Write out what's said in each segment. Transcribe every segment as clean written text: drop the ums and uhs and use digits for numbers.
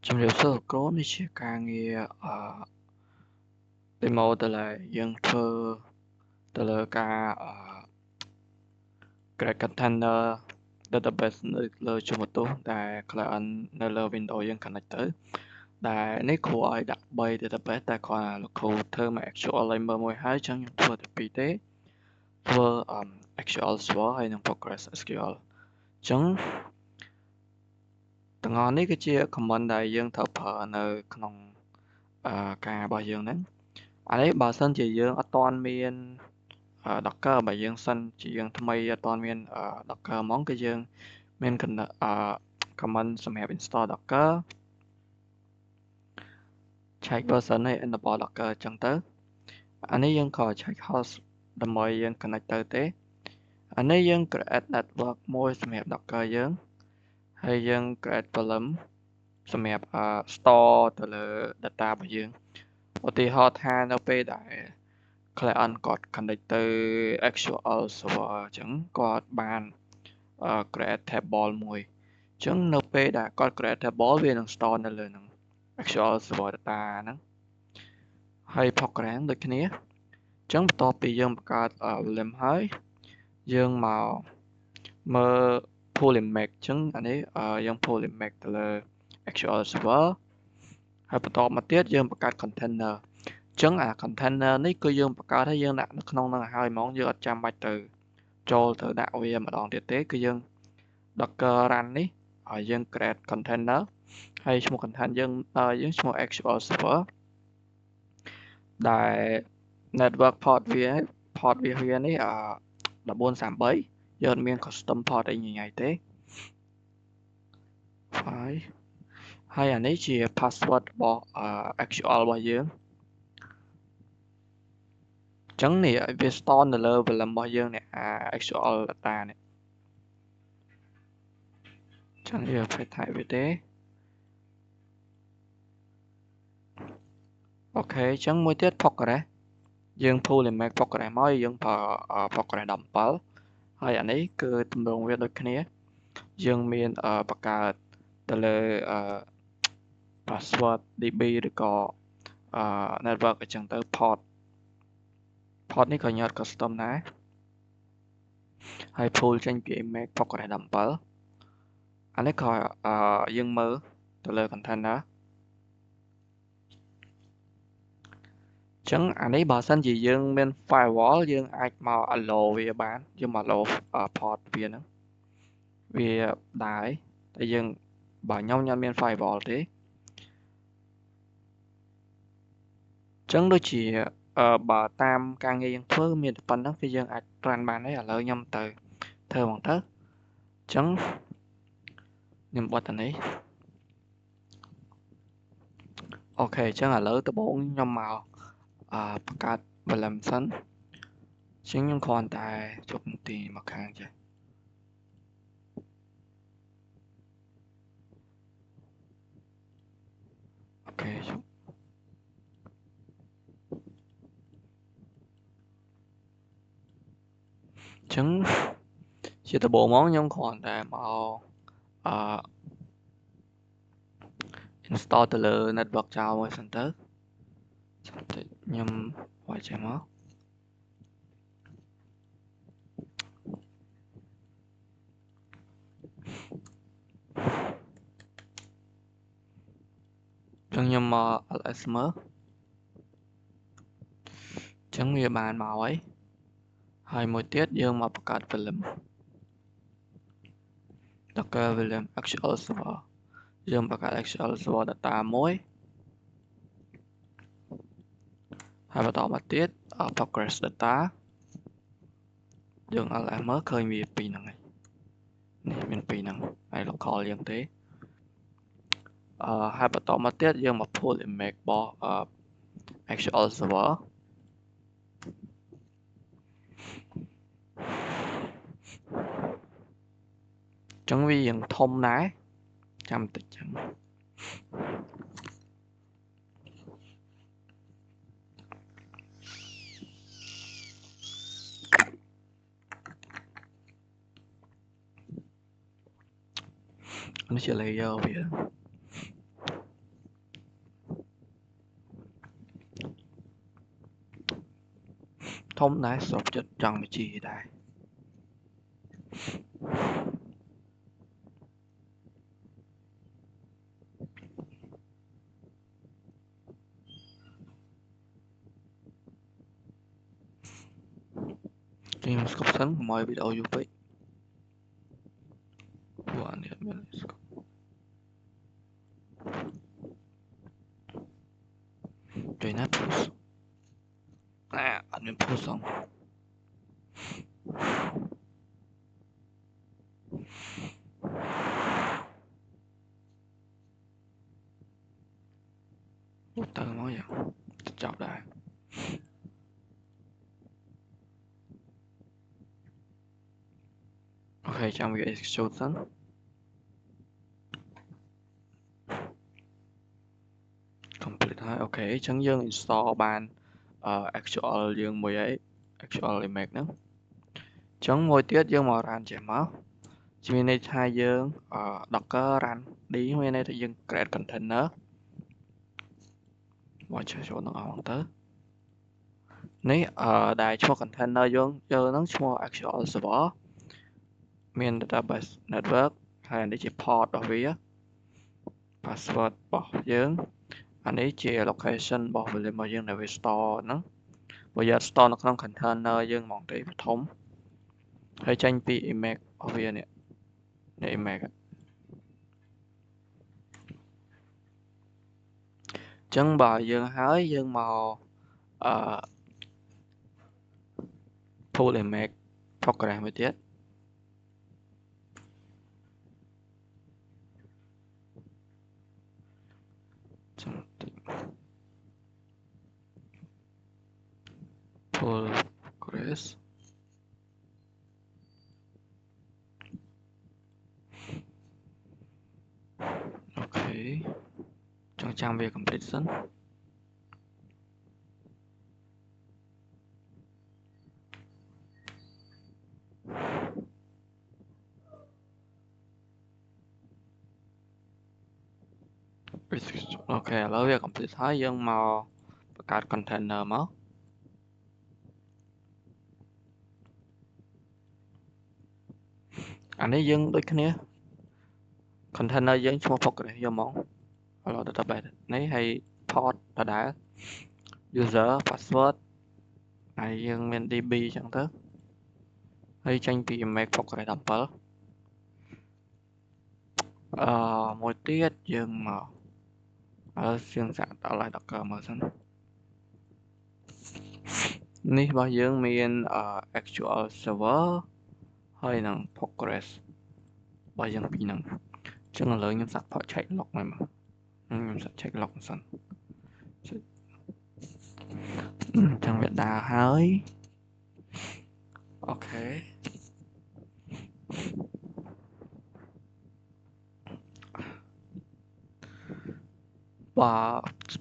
ជំរាបសួរលោកគ្រូនេះជាការងារdemo ដែលយើងធ្វើទៅលើការ create container database នៅលើជួរបន្ទស្សន៍ដែល client នៅលើ Windows យើង connect ទៅដែលនេះគ្រូឲ្យដាក់3 database តែគ្រាន់តែលោកគ្រូធ្វើមក actual layer មួយហើយអញ្ចឹងខ្ញុំធ្វើតែ2ទេធ្វើ actual server ហើយនិង PostgreSQL អញ្ចឹងទាំងអស់នេះគឺជា command ដែលយើងត្រូវប្រើនៅក្នុងការរបស់យើងហ្នឹងអានេះបើសិនជាយើងអត់ទាន់មាន Docker បើយើងសិនជាយើងថ្មីអត់ទាន់មាន Docker ហ្មងគឺយើងមាន command សម្រាប់ install Docker check version ហើយ enable Docker អញ្ចឹងទៅអានេះយើងក៏ check host ដើម្បីយើង connect ទៅទេអានេះយើង create network មួយសម្រាប់ Docker យើងហើយយើង create column សម្រាប់ store ទៅលើ data របស់យើងឧទាហរណ៍ថានៅពេលដែល client គាត់ connect ទៅ SQL server អញ្ចឹងគាត់បាន create table មួយអញ្ចឹងនៅពេលដែលគាត់ create table វានឹង store នៅលើនឹង SQL server data ហ្នឹងហើយ program ដូចគ្នាអញ្ចឹងបន្ទាប់ពីយើងបង្កើត volume ហើយយើងមកមើល pull image អញ្ចឹងអានេះយើង pull image ទៅលើ SQL server ហើយបន្តមកទៀតយើងបង្កើត container អញ្ចឹងអា container នេះគឺយើងបង្កើតហើយយើងដាក់នៅក្នុងហ្នឹងហើយហ្មងយើងអត់ចាំបាច់ទៅចូលទៅដាក់វាម្ដងទៀតទេគឺយើង Docker run នេះឲ្យយើង create container ហើយឈ្មោះ container យើងឈ្មោះ SQL server ដែល network port វានេះ1433យើងអត់មាន custom port អីញ៉ៃទេហើយអានេះជា password របស់ SQL របស់យើងអញ្ចឹងនេះវា store នៅលើ volume របស់យើងនេះSQL data នេះអញ្ចឹងវា type វាទេអូខេអញ្ចឹងមួយទៀត Postgres យើង pull image Postgres មកយើងប្រើ Postgres 17ហើយអានេះគឺទម្រង់វាដូចគ្នាយើងមានបង្កើតទៅលើ password DB ឬក៏ network អញ្ចឹងទៅ port នេះក៏ខ្ញុំអត់ custom ដែរហើយ pull ចេញពី image Postgres 17អានេះក៏យើងមើលទៅលើ container អញ្ចឹងអានេះបើសិនជាយើងមាន firewall យើងអាចមក allow វាបានយើងមក allow port វាហ្នឹងវាដែរតែយើងបើខ្ញុំអត់មាន firewall ទេអញ្ចឹងដូចជាបើតាមការងារយើងធ្វើមានតែប៉ុណ្្នឹងគឺយើងអាច run បានហើយឥឡូវខ្ញុំទៅធ្វើហ្មងទៅអញ្ចឹងខ្ញុំបត់ទៅនេះអូខេអញ្ចឹងឥឡូវដំបូងខ្ញុំមកបង្កើត volume សិនអញ្ចឹងខ្ញុំគ្រាន់តែចុចទីមកខាងចេះអូខេចុចអញ្ចឹងជាដំបូងមកខ្ញុំគ្រាន់តែមកinstall ទៅលើ network ចោលមួយសិនទៅខ្ញុំវាយចេះមកចឹងខ្ញុំមក ls មើលចឹងវាបានមកហើយមួយទៀតយើងមកបង្កើត volume Docker volume SQL server យើងបង្កើត SQL server data មួយហើយបន្តមកទៀត Postgres data យើង ls មើលឃើញវាពីរហ្នឹងហើយនេះមានពីរហ្នឹងហើយ local យើងទេហើយបន្តមកទៀតយើងមក pull image របស់ SQL server ចឹងវាយ៉ាងធំដែរចាំតិចចឹងនេះជា layer វា ធំដែរស្របចិត្តចង់បញ្ជីដែរខ្ញុំស្គប់សិនកុំឲ្យវីដេអូយូរពេកព្រោះអានេះមានស្គប់ជួយណា post អត់មាន post សោះទៅមកយ៉ាងចប់ដែរអូខេចាំវា execute សិនcomplete ហើយអូខេអញ្ចឹងយើង install បាន actual យើងមួយហើយ actual image ហ្នឹងអញ្ចឹងមួយទៀតយើងមក run ចេះមកមានន័យថាយើង docker run d មានន័យថាយើង create container មកចូលនឹងអស់ទៅនេះដែលឈ្មោះ container យើងហ្នឹងឈ្មោះ actual server មាន database network ហើយនេះជា port របស់វា password របស់យើងអានេះជា location របស់ volume របស់យើងដែលវា store ហ្នឹងបើយើង store នៅក្នុង container យើងហ្មងទេបឋមហើយចេញពី image របស់វានេះ image អញ្ចឹងបើយើងហើយយើងមកpull image progress មួយទៀតចឹង pull progress អូខេចង់ចាំវា complete សិនអូខេឥឡូវវា complete ហើយយើងមកបង្កើត container មកអានេះយើងដូចគ្នា container យើងឈ្មោះ progress យកមកឥឡូវ database នេះហើយ port ដដែល user password ហើយយើងមាន db អញ្ចឹងទៅហើយចេញពី image progress 17មួយទៀតយើងមកឥឡូវយើងសាកដល់ docker មើលសិននេះរបស់យើងមាន actual server ហើយនឹង progress របស់យើងពីរហ្នឹងអញ្ចឹងឥឡូវខ្ញុំសាក check log មកខ្ញុំសាក check log សិនអញ្ចឹងវាដើរហើយអូខេ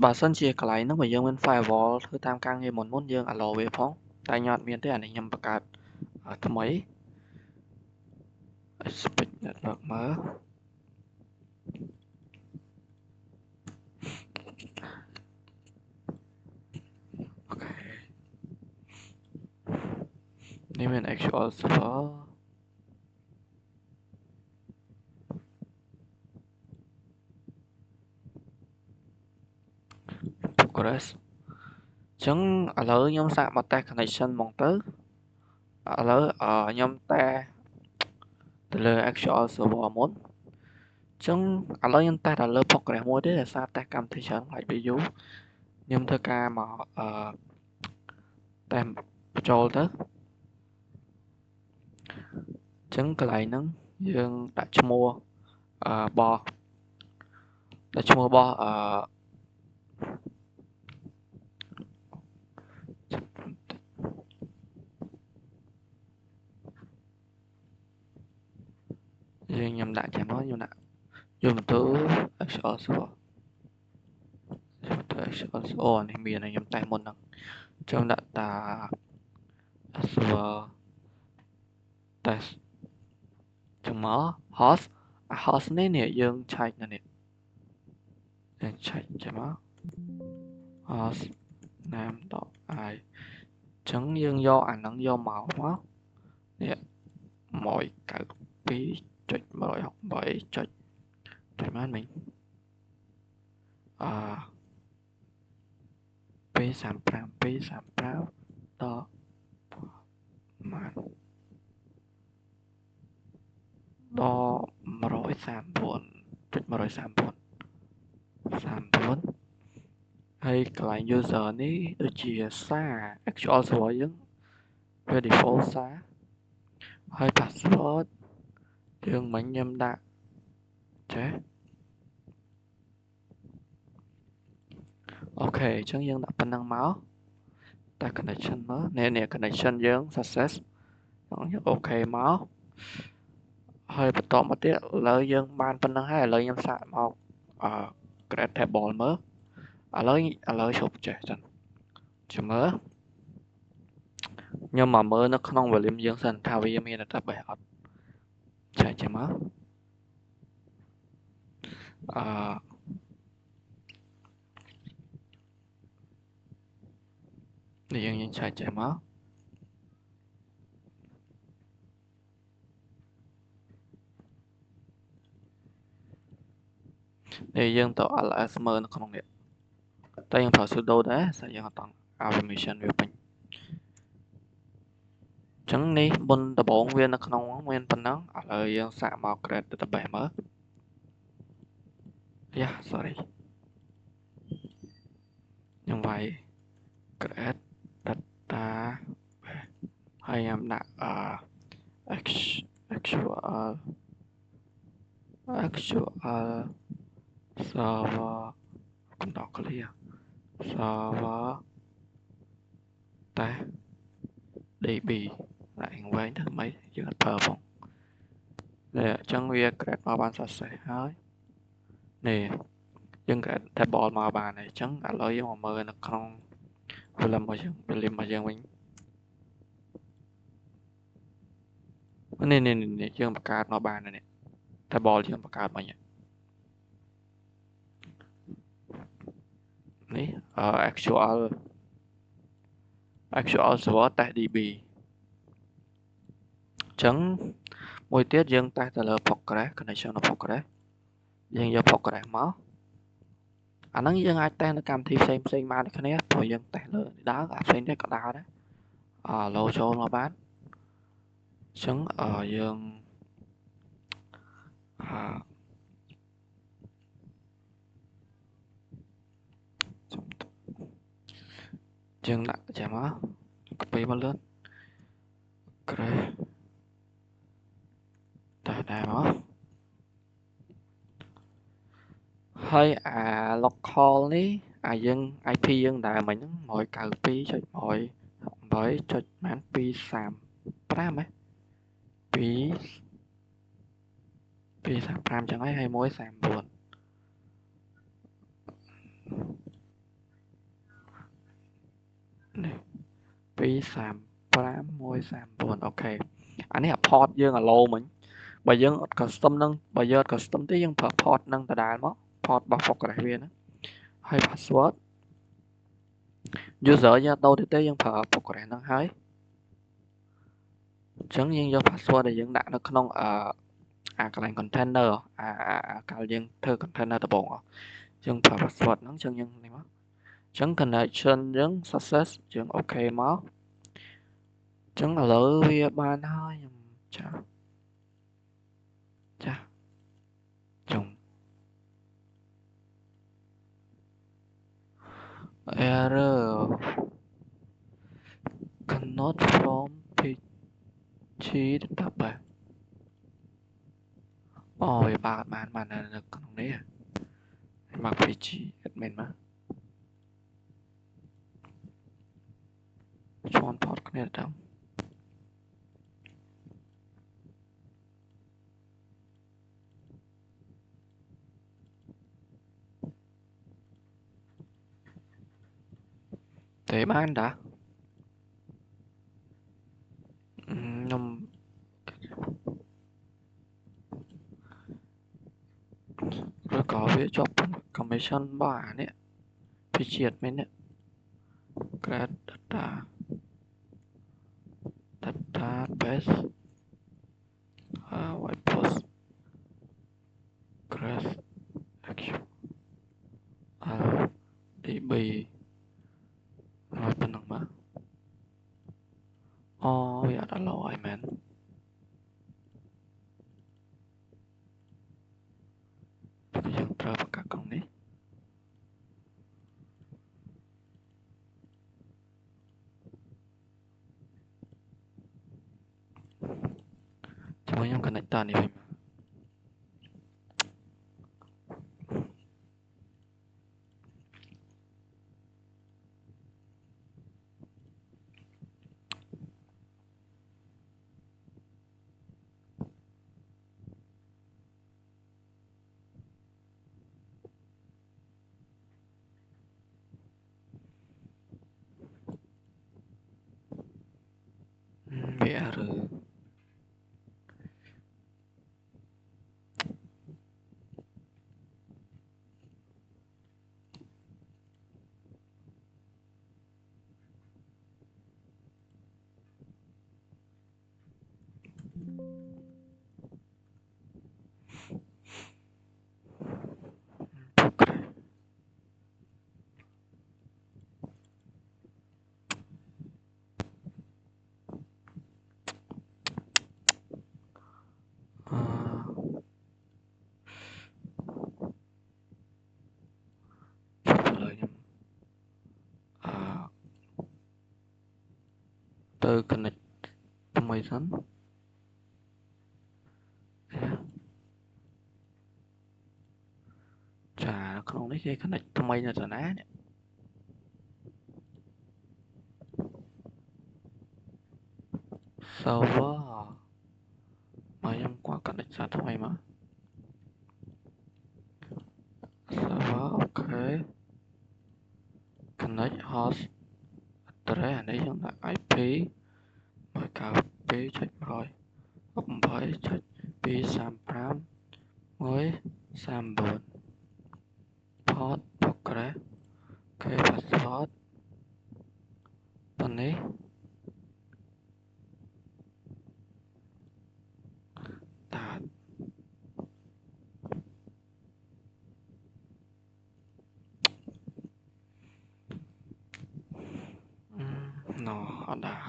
បើសិនជាកន្លែងហ្នឹងបើយើងមាន firewall ធ្វើតាមការងារមុនយើង allow វាផងតែខ្ញុំអត់មានទេអានេះខ្ញុំបង្កើតថ្មី switch network មើលអូខេនេះមាន actual server progress អញ្ចឹងឥឡូវខ្ញុំសាកមក test connection ហ្មងទៅឥឡូវខ្ញុំតេស្តទៅលើ actual server មុនអញ្ចឹងឥឡូវខ្ញុំតេស្តដល់លើ progress មួយទេដោយសារតេស្តកម្មវិធីច្រើនខ្លាចវាយូរខ្ញុំធ្វើការមកតេស្តបញ្ចូលទៅអញ្ចឹងកន្លែងហ្នឹងយើងដាក់ឈ្មោះបោះដាក់ឈ្មោះបោះខ្ញុំដាក់ចាំមកខ្ញុំដាក់យកទៅ actual server អូនេះមានខ្ញុំតេស្តមុនហ្នឹងអញ្ចឹងដាក់តា server test ចឹងមក host host នេះយើងឆែកនៅនេះយើងឆែកចាំមក host name.i chẳng dương do ảnh nắng do màu quá nè mọi cả pi chụp mọi học bảy chụp chụp mát mình pi sám pram đó mà đó mà rồi sám buồn chụp mà rồi sám buồn hay cái user ní đôi chia xa actual số những về default xa hay password dương mình nhầm đã chế ok chẳng dương đã phần năng máu ta connection mới nè connection dương success ok máu hơi bắt đầu một tí lợi dương ban phần năng hay lợi nhầm sạn một create table mới lợi chụp chế chân chứ mới nhưng mà mới nó không về liêm dương sân thao vì mình đã bẻ ọt chế mới thì dương chế mới thì dương tổ ls mới nó không được ta dương thở sudo đấy sẽ dương tổng automation về mình chẳng ní bún tập bốn viên nó không nguyên phần nó ở dương xạ màu create tập bẻ mới yeah sorry như vậy create data hay em đặt actual server cũng đọc clear server ta db lại với thứ mấy giờ purple nè chẳng vi create màu bàn sạch sẽ hơi nè dân create table màu bàn này chẳng ở lối mà mơ nó không làm mà dân mình nè dân bạc card màu bàn này nè table dân bạc card mà nhỉ nè actual server tại db chẳng môi tiết dân tại tờ lờ Postgres connection of Postgres dân do Postgres máu anh nói dân ai tên nó cầm thi xem mà cái này rồi dân tại lờ đó gặp xem cái đào đó lô cho nó bán chẳng dân dân lại chả máu copy mà lên cái tại đây máu hơi local ní dân IP dân đại mình mọi cờ pi cho mọi với cho mán pi sàm pram ấy pi sàm pram chẳng ấy hay mối sàm buồn pi sàm pram mối sàm buồn ok anh ấy port dương là lô mình bây giờ custom nâng bây giờ custom tí dân port nâng ta đài mất port bảo phục cái viên hay password user nha đâu thì tới dân phục cái nâng hay chẳng nhiên do password để dân đã nó không cái lệnh container cái dân thư container tập bộ dân password nó chân nhân này mất chẳng connection dân success dân ok mất chẳng là lỡ via ban thôi chả chung error cannot from pg tập bài ôi bạn là được con đấy mặc pg admin mà chọn port cái này đâu thế bạn đã nhưng rồi có việc job commission bar này pg admin này create data database white post crash actual db ហើយប៉ុណ្ណឹងបាទអូវាអត់ដល់ហើយមែនយើងប្រើប្រកាសក្នុងនេះជាមួយខ្ញុំ connect តនេះវិញវា error អឺចុះឥឡូវខ្ញុំទៅ connect ថ្មីសិនចាក្នុងនេះគេ connect ថ្មីនៅតាណានេះ server មកខ្ញុំគាត់ connect សារថ្មីមក server អូខេ connect host address អានេះខ្ញុំដាក់ IP 192.168.235.139 port progress អូខេ password ប៉ុណ្នេះតាណូអត់ដែរ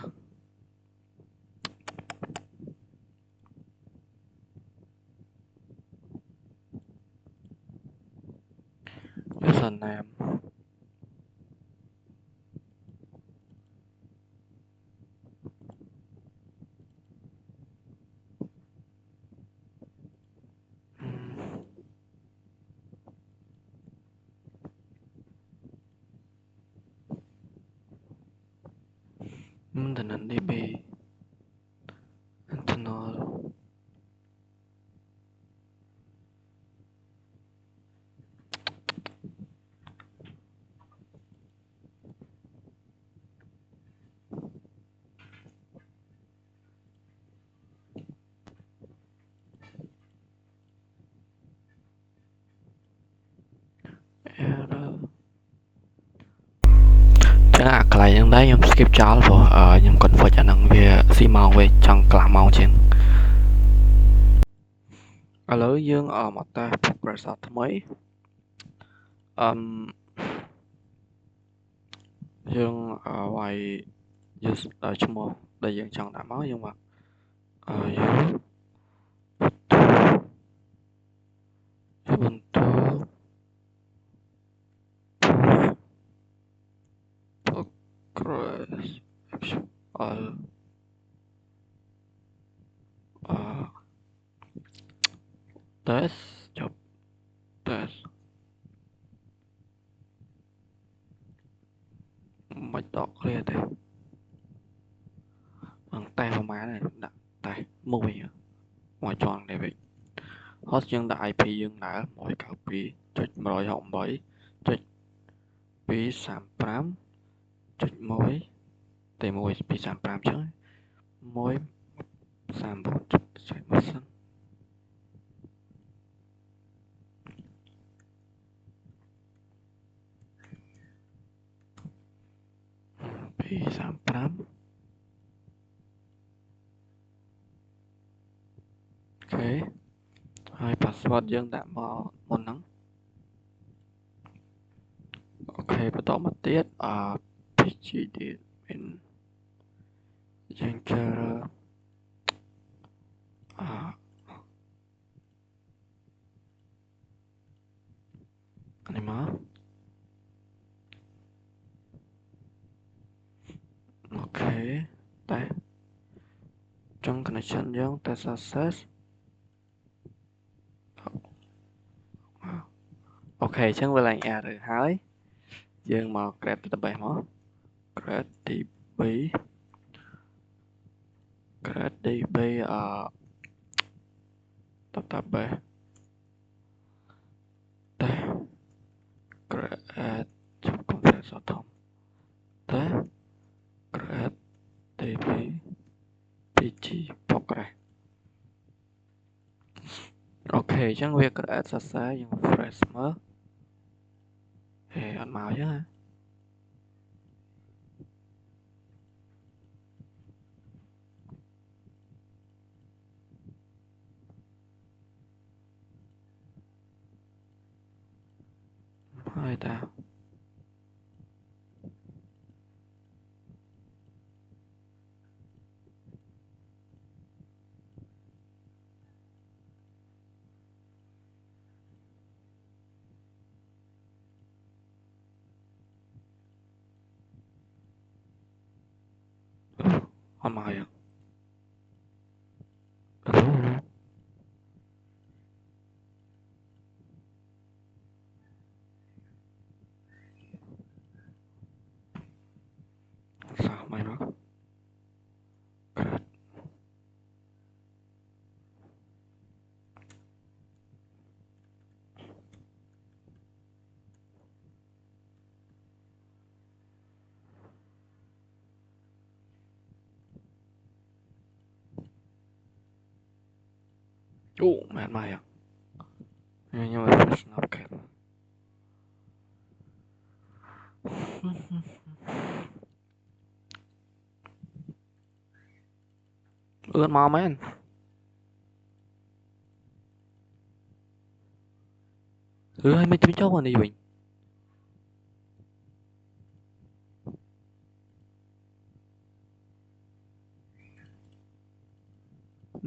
username មិន DB internal error ចឹងអាកន្លែងហ្នឹងដែរខ្ញុំ skip ចោលព្រោះខ្ញុំ config អាហ្នឹងវាស៊ីម៉ោងវិញចង់កន្លះម៉ោងជាងឥឡូវយើងមកតេស្ត progress ថ្មីយើងវាយ use ឈ្មោះដែលយើងចង់ដាក់មកយើងមកUbuntu progress actual test ចប់ test មិនដក clear ទេតែប្រហែលដាក់តែ មួយមកចង់នេះវិញ host យើងដាក់ IP យើងដើរ 192.168.235.1 តែ1 235ចឹង139ចែកមកសិន235 password យើងដាក់មកមុនហ្នឹងអូខេបន្តមកទៀត pgd admin យើងចូលនេះមកអូខេតែចុង connection យើងតែ success អូខេអញ្ចឹងវាឡើង error ហើយយើងមក create database មក create db database តែ create ជប់ compressor ធំតែ create db pg progress អូខេអញ្ចឹងវា create សរសើរយើង refresh មើលហេអត់មកអញ្ចឹងហើយតាអត់មកអញ្ចឹងសាក់មក create អូមែនមកអញ្ចឹងខ្ញុំ refresh អូខេអឺមកមែនហើយមិនទៅចូលអានេះវិញ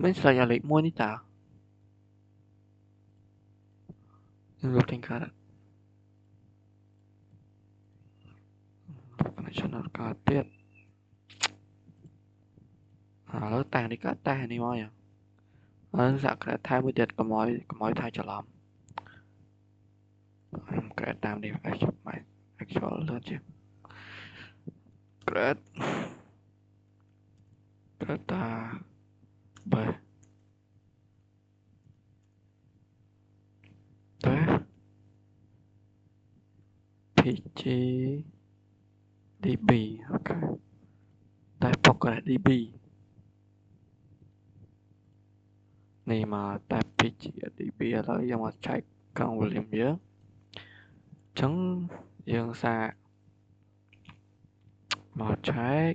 មិនស្លាញ់អាលេខ1នេះតាខ្ញុំលុបទាំងការ connection អត់កើតទៀតឥឡូវតែនេះកើតតែនេះមកអញ្ចឹងហើយសាក់ create ថែមមួយទៀតកុំឲ្យថែច្រឡំខ្ញុំ create តាមនេះ actual លឿនជាង create database តែ pgdb អូខេតែ progressdb នេះមកតែ pgdb ឥឡូវយើងមកចែកកង់ volume យើងអញ្ចឹងយើងសាកមកចែក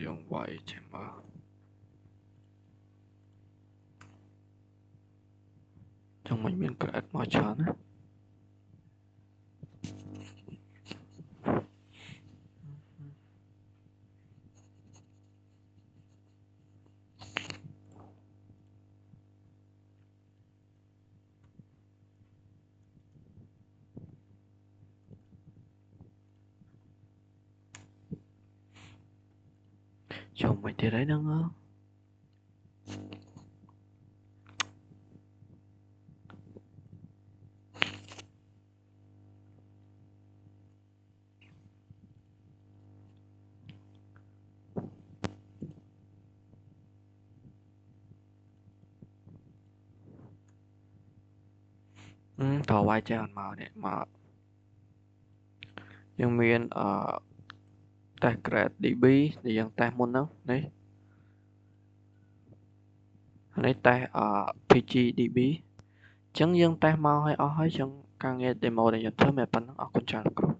យើងវាយចេះមើលចង់មិនមាន create មកច្រើនណាចង់មិនទៀតហើយហ្នឹងតើវាយចេះអត់មកនេះមកយើងមានtest create db ដែលយើង test មុនហ្នឹងនេះនេះ test pgdb អញ្ចឹងយើង test មកឲ្យអស់ហើយអញ្ចឹងការងារ demo ដែលយើងធ្វើមានប៉ុណ្ណឹងអរគុណច្រើនលោកគ្រូ